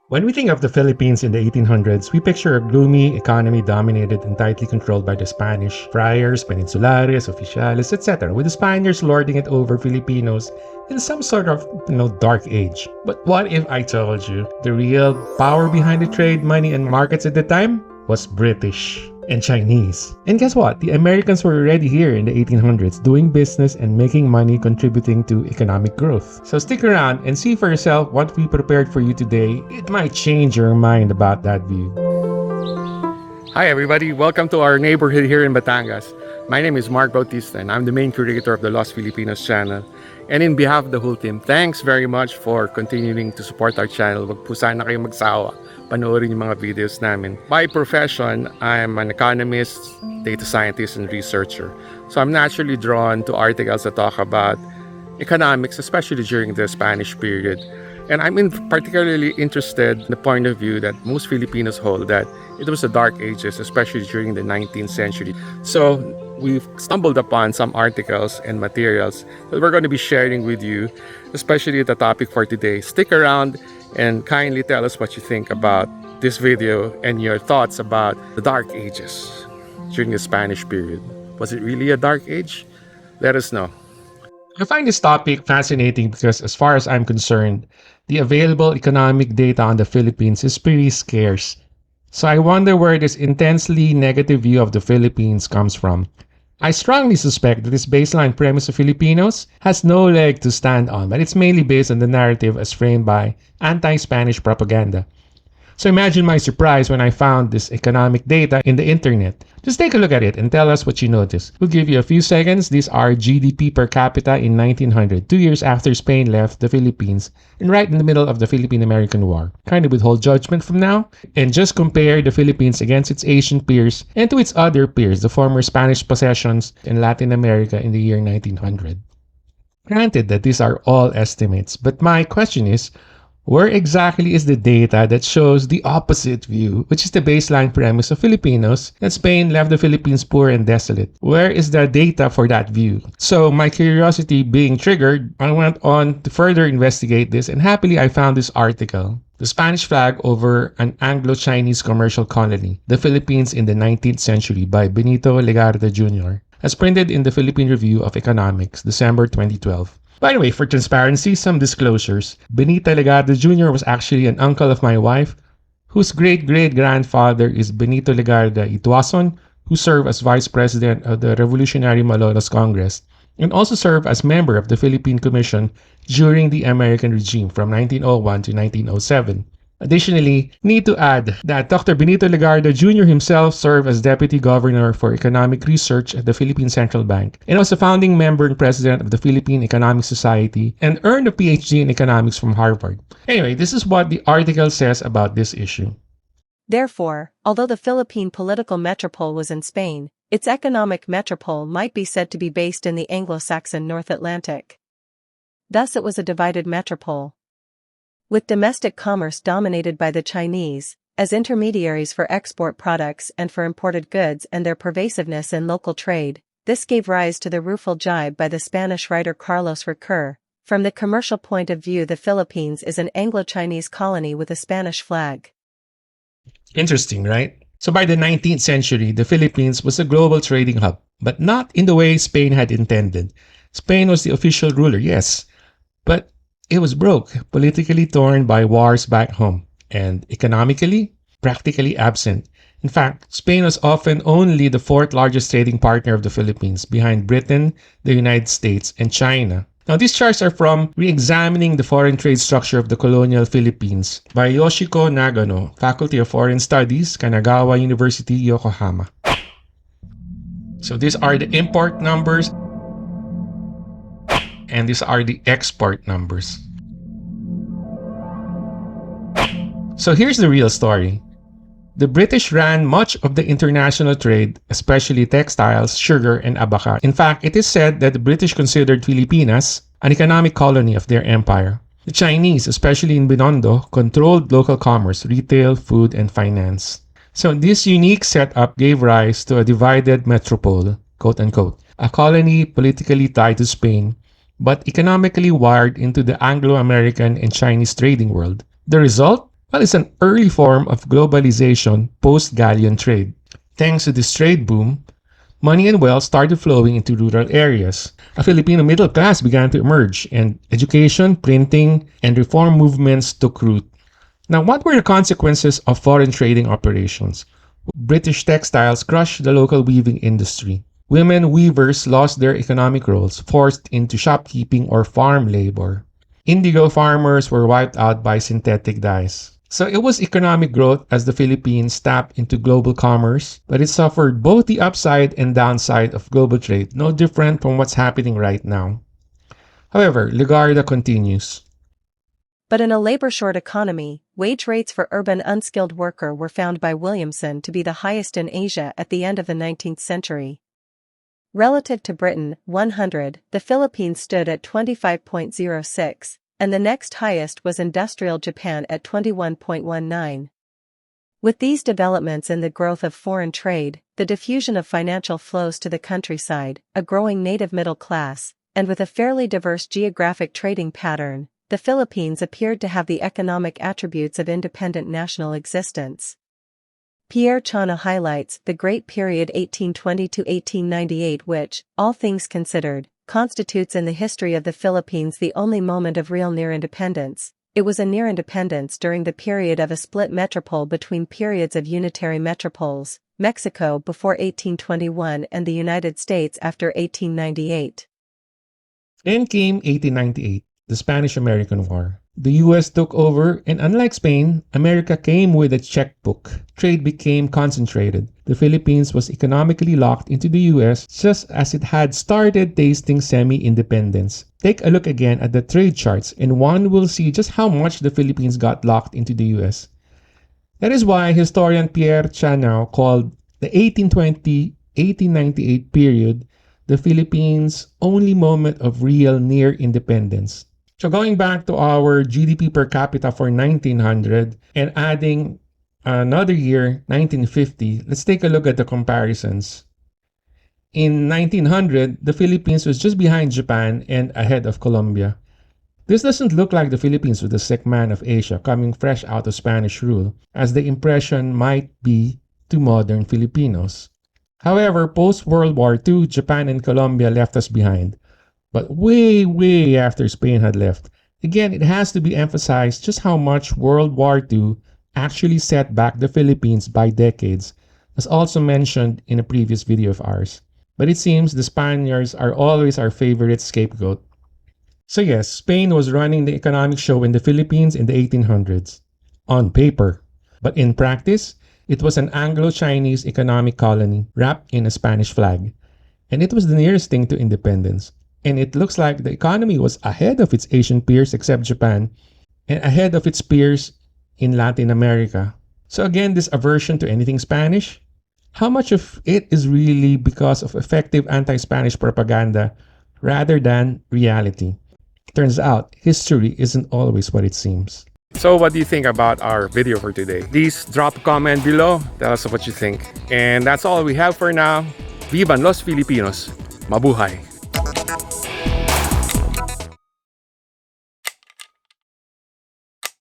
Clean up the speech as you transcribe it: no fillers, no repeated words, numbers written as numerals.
When we think of the Philippines in the 1800s, we picture a gloomy economy dominated and tightly controlled by the Spanish friars, peninsulares, oficiales, etc., with the Spaniards lording it over Filipinos in some sort of, dark age. But what if I told you the real power behind the trade, money, and markets at the time was British and Chinese? And guess what? The Americans were already here in the 1800s doing business and making money, contributing to economic growth. So stick around and see for yourself what we prepared for you today. It might change your mind about that view. Hi everybody, welcome to our neighborhood here in Batangas. My name is Mark Bautista and I'm the main curator of the Lost Filipinos channel. And in behalf of the whole team, thanks very much for continuing to support our channel. Wag po sana kayo magsawa panoorin yung mga videos namin. By profession, I'm an economist, data scientist, and researcher. So I'm naturally drawn to articles that talk about economics, especially during the Spanish period. And I'm particularly interested in the point of view that most Filipinos hold, that it was the dark ages, especially during the 19th century. So we've stumbled upon some articles and materials that we're going to be sharing with you, especially the topic for today. Stick around and kindly tell us what you think about this video and your thoughts about the dark ages during the Spanish period. Was it really a dark age? Let us know. I find this topic fascinating because, as far as I'm concerned, the available economic data on the Philippines is pretty scarce. So I wonder where this intensely negative view of the Philippines comes from. I strongly suspect that this baseline premise of Filipinos has no leg to stand on, but it's mainly based on the narrative as framed by anti-Spanish propaganda. So imagine my surprise when I found this economic data in the internet. Just take a look at it and tell us what you notice. We'll give you a few seconds. These are GDP per capita in 1900, 2 years after Spain left the Philippines and right in the middle of the Philippine-American War. Kind of withhold judgment from now and just compare the Philippines against its Asian peers and to its other peers, the former Spanish possessions in Latin America in the year 1900. Granted that these are all estimates, but my question is, where exactly is the data that shows the opposite view, which is the baseline premise of Filipinos, that Spain left the Philippines poor and desolate? Where is the data for that view? So my curiosity being triggered, I went on to further investigate this, and happily I found this article. The Spanish flag over an Anglo-Chinese commercial colony, the Philippines in the 19th century, by Benito Legarda Jr., as printed in the Philippine Review of Economics, December 2012. By the way, for transparency, some disclosures. Benito Legarda Jr. was actually an uncle of my wife, whose great-great-grandfather is Benito Legarda Ituason, who served as Vice President of the Revolutionary Malolos Congress, and also served as member of the Philippine Commission during the American regime from 1901 to 1907. Additionally, need to add that Dr. Benito Legarda Jr. himself served as Deputy Governor for Economic Research at the Philippine Central Bank and was a founding member and president of the Philippine Economic Society and earned a PhD in economics from Harvard. Anyway, this is what the article says about this issue. Therefore, although the Philippine political metropole was in Spain, its economic metropole might be said to be based in the Anglo-Saxon North Atlantic. Thus it was a divided metropole, with domestic commerce dominated by the Chinese, as intermediaries for export products and for imported goods and their pervasiveness in local trade. This gave rise to the rueful jibe by the Spanish writer Carlos Recur. From the commercial point of view, the Philippines is an Anglo-Chinese colony with a Spanish flag. Interesting, right? So by the 19th century, the Philippines was a global trading hub, but not in the way Spain had intended. Spain was the official ruler, yes, but it was broke, politically torn by wars back home, and economically, practically absent. In fact, Spain was often only the fourth largest trading partner of the Philippines, behind Britain, the United States, and China. Now, these charts are from Re-examining the Foreign Trade Structure of the Colonial Philippines by Yoshiko Nagano, Faculty of Foreign Studies, Kanagawa University, Yokohama. So these are the import numbers, and these are the export numbers. So here's the real story. The British ran much of the international trade, especially textiles, sugar, and abaca. In fact, it is said that the British considered Filipinas an economic colony of their empire. The Chinese, especially in Binondo, controlled local commerce, retail, food, and finance. So this unique setup gave rise to a divided metropole, quote unquote, a colony politically tied to Spain, but economically wired into the Anglo-American and Chinese trading world. The result? Well, it's an early form of globalization post-galleon trade. Thanks to this trade boom, money and wealth started flowing into rural areas. A Filipino middle class began to emerge, and education, printing, and reform movements took root. Now, what were the consequences of foreign trading operations? British textiles crushed the local weaving industry. Women weavers lost their economic roles, forced into shopkeeping or farm labor. Indigo farmers were wiped out by synthetic dyes. So it was economic growth as the Philippines tapped into global commerce, but it suffered both the upside and downside of global trade, no different from what's happening right now. However, Legarda continues. But in a labor-short economy, wage rates for urban unskilled worker were found by Williamson to be the highest in Asia at the end of the 19th century. Relative to Britain, 100, the Philippines stood at 25.06, and the next highest was industrial Japan at 21.19. With these developments in the growth of foreign trade, the diffusion of financial flows to the countryside, a growing native middle class, and with a fairly diverse geographic trading pattern, the Philippines appeared to have the economic attributes of independent national existence. Pierre Chana highlights the Great Period 1820 to 1898 which, all things considered, constitutes in the history of the Philippines the only moment of real near independence. It was a near independence during the period of a split metropole between periods of unitary metropoles, Mexico before 1821 and the United States after 1898. Then came 1898, the Spanish-American War. The US took over, and unlike Spain, America came with a checkbook. Trade became concentrated. The Philippines was economically locked into the US just as it had started tasting semi-independence. Take a look again at the trade charts, and one will see just how much the Philippines got locked into the US. That is why historian Pierre Chanao called the 1820-1898 period the Philippines' only moment of real near independence. So going back to our GDP per capita for 1900 and adding another year, 1950, let's take a look at the comparisons. In 1900, the Philippines was just behind Japan and ahead of Colombia. This doesn't look like the Philippines was the sick man of Asia coming fresh out of Spanish rule, as the impression might be to modern Filipinos. However, post-World War II, Japan and Colombia left us behind. But way after Spain had left. Again, it has to be emphasized just how much World War II actually set back the Philippines by decades, as also mentioned in a previous video of ours. But it seems the Spaniards are always our favorite scapegoat. So yes, Spain was running the economic show in the Philippines in the 1800s. On paper. But in practice, it was an Anglo-Chinese economic colony wrapped in a Spanish flag. And it was the nearest thing to independence. And it looks like the economy was ahead of its Asian peers except Japan, and ahead of its peers in Latin America. So again, this aversion to anything Spanish, how much of it is really because of effective anti-Spanish propaganda rather than reality? Turns out, history isn't always what it seems. So what do you think about our video for today? Please drop a comment below, tell us what you think. And that's all we have for now. Vivan los Filipinos! Mabuhay!